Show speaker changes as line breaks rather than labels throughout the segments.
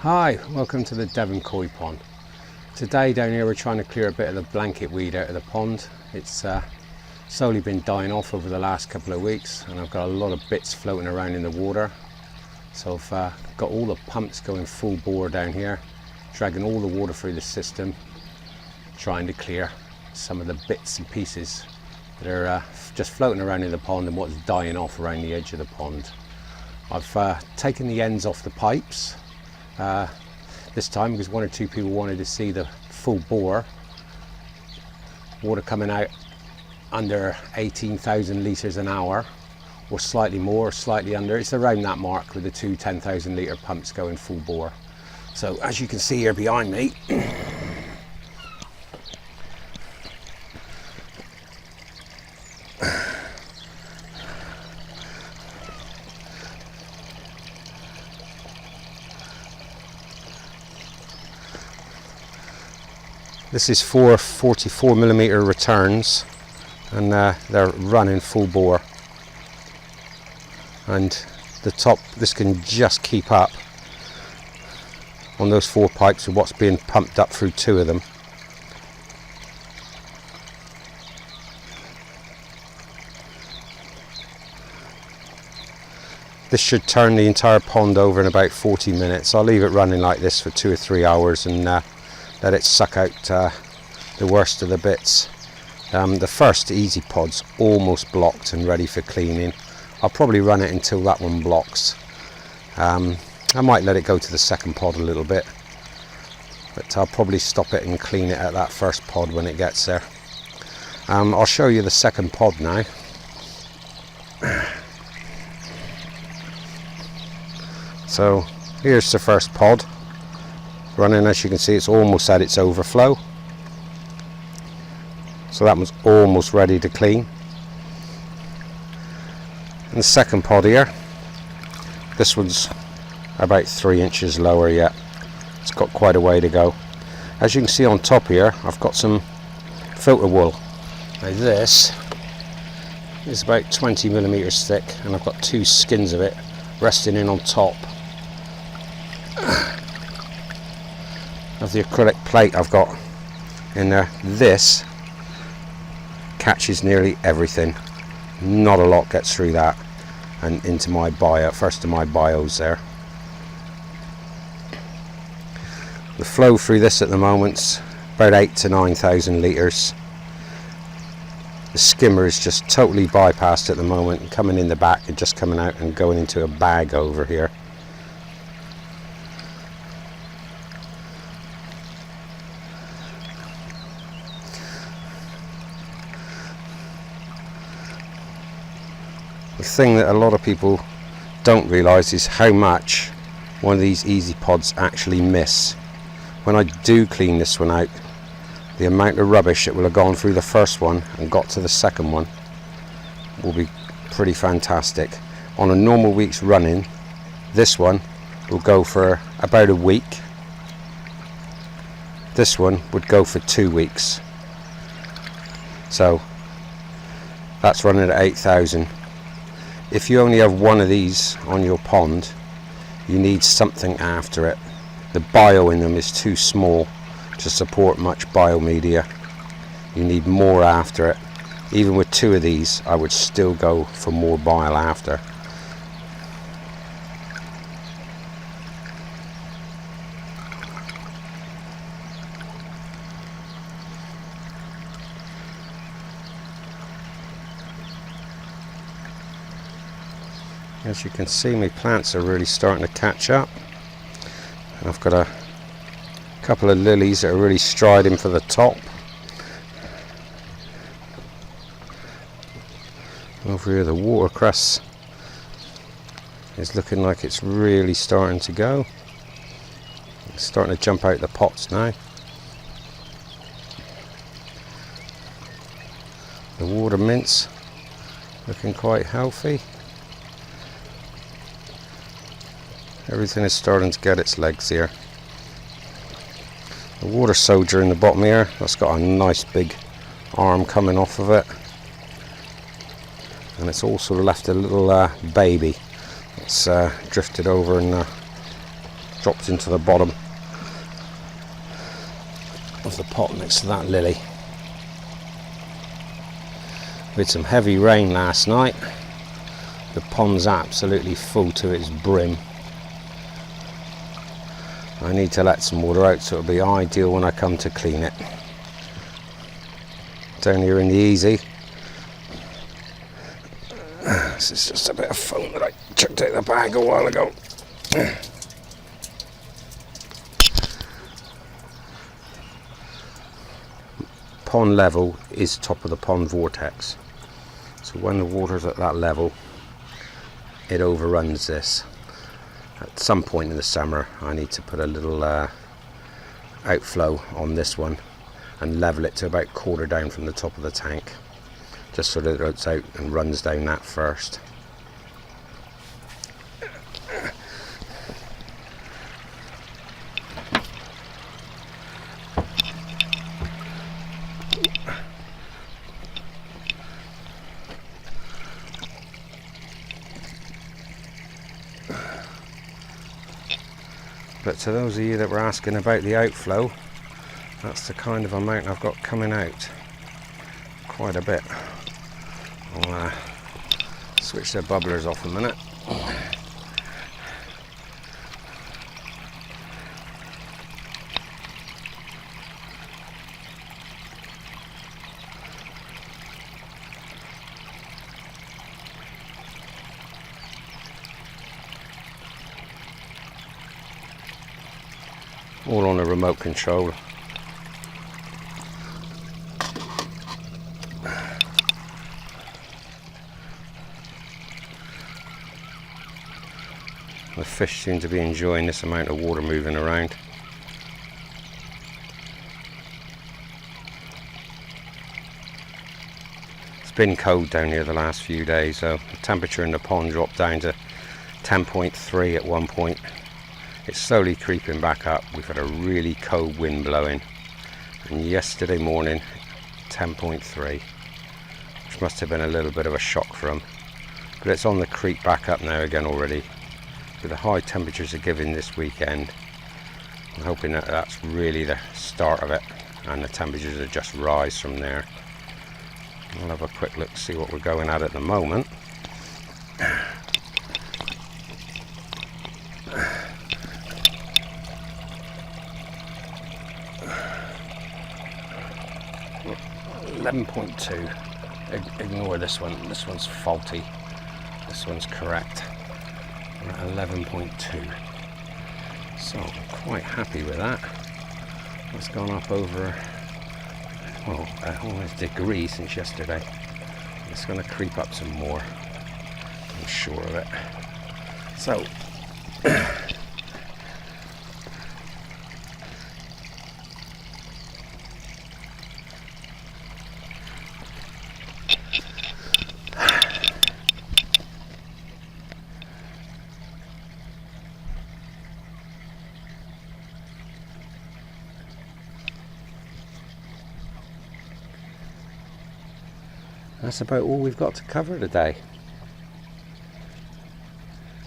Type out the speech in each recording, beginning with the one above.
Hi, welcome to the Devon koi pond. Today down here we're trying to clear a bit of the blanket weed out of the pond. It's slowly been dying off over the last couple of weeks, and I've got a lot of bits floating around in the water. So I've got all the pumps going full bore down here, dragging all the water through the system, trying to clear some of the bits and pieces that are just floating around in the pond and what's dying off around the edge of the pond. I've taken the ends off the pipes this time because one or two people wanted to see the full bore water coming out under 18,000 litres an hour, or slightly more or slightly under. It's around that mark with the two 10,000 litre pumps going full bore. So as you can see here behind me, this is 4 44mm returns, and they're running full bore. And the top, this can just keep up on those 4 pipes with what's being pumped up through 2 of them. This should turn the entire pond over in about 40 minutes. I'll leave it running like this for 2 or 3 hours and let it suck out the worst of the bits. The first Eazy pod's almost blocked and ready for cleaning. I'll probably run it until that one blocks. I might let it go to the second pod a little bit, but I'll probably stop it and clean it at that first pod when it gets there. I'll show you the second pod now. So here's the first pod running. As you can see, it's almost at its overflow, so that one's almost ready to clean. And the second pod here, this one's about 3 inches lower yet. It's got quite a way to go. As you can see on top here, I've got some filter wool. Now this is about 20mm thick, and I've got 2 skins of it resting in on top of the acrylic plate I've got in there. This catches nearly everything. Not a lot gets through that and into my bio, first of my bios there. The flow through this at the moment's about 8,000 to 9,000 litres. The skimmer is just totally bypassed at the moment, coming in the back and just coming out and going into a bag over here. The thing that a lot of people don't realise is how much one of these Eazy pods actually miss. When I do clean this one out, the amount of rubbish that will have gone through the first one and got to the second one will be pretty fantastic. On a normal week's running, this one will go for about a week. This one would go for 2 weeks. So that's running at 8,000. If you only have one of these on your pond, you need something after it. The bio in them is too small to support much biomedia. You need more after it. Even with 2 of these, I would still go for more bile after. As you can see, my plants are really starting to catch up, and I've got a couple of lilies that are really striding for the top. Over here the watercress is looking like it's really starting to go. It's starting to jump out the pots now. The water mints looking quite healthy. Everything is starting to get its legs here. The water soldier in the bottom here, that's got a nice big arm coming off of it. And it's also left a little baby that's drifted over and dropped into the bottom of the pot next to that lily. With some heavy rain last night, the pond's absolutely full to its brim. I need to let some water out, so it'll be ideal when I come to clean it. Down here in the Eazy, this is just a bit of foam that I chucked out of the bag a while ago. Pond level is top of the pond vortex, so when the water's at that level, it overruns this. At some point in the summer, I need to put a little outflow on this one and level it to about quarter down from the top of the tank, just so that it's out and runs down that first. But to those of you that were asking about the outflow, that's the kind of amount I've got coming out. Quite a bit. I'll switch the bubblers off a minute. All on a remote control. The fish seem to be enjoying this amount of water moving around. It's been cold down here the last few days, so the temperature in the pond dropped down to 10.3 at one point. It's slowly creeping back up. We've had a really cold wind blowing, and yesterday morning 10.3, which must have been a little bit of a shock for them, but it's on the creep back up now again already. With the high temperatures are giving this weekend, I'm hoping that that's really the start of it, and the temperatures will just rise from there. I'll have a quick look, see what we're going at the moment. 11.2. Ignore this one. This one's faulty. This one's correct. We're at 11.2. So I'm quite happy with that. It's gone up over, well, almost a degree since yesterday. It's going to creep up some more. I'm sure of it. So that's about all we've got to cover today.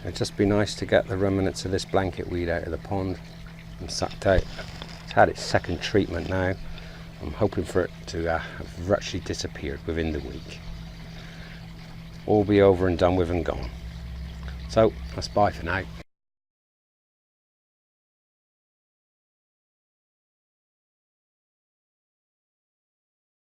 It'd just be nice to get the remnants of this blanket weed out of the pond and sucked out. It's had its second treatment now. I'm hoping for it to have virtually disappeared within the week. All be over and done with and gone. So that's bye for now.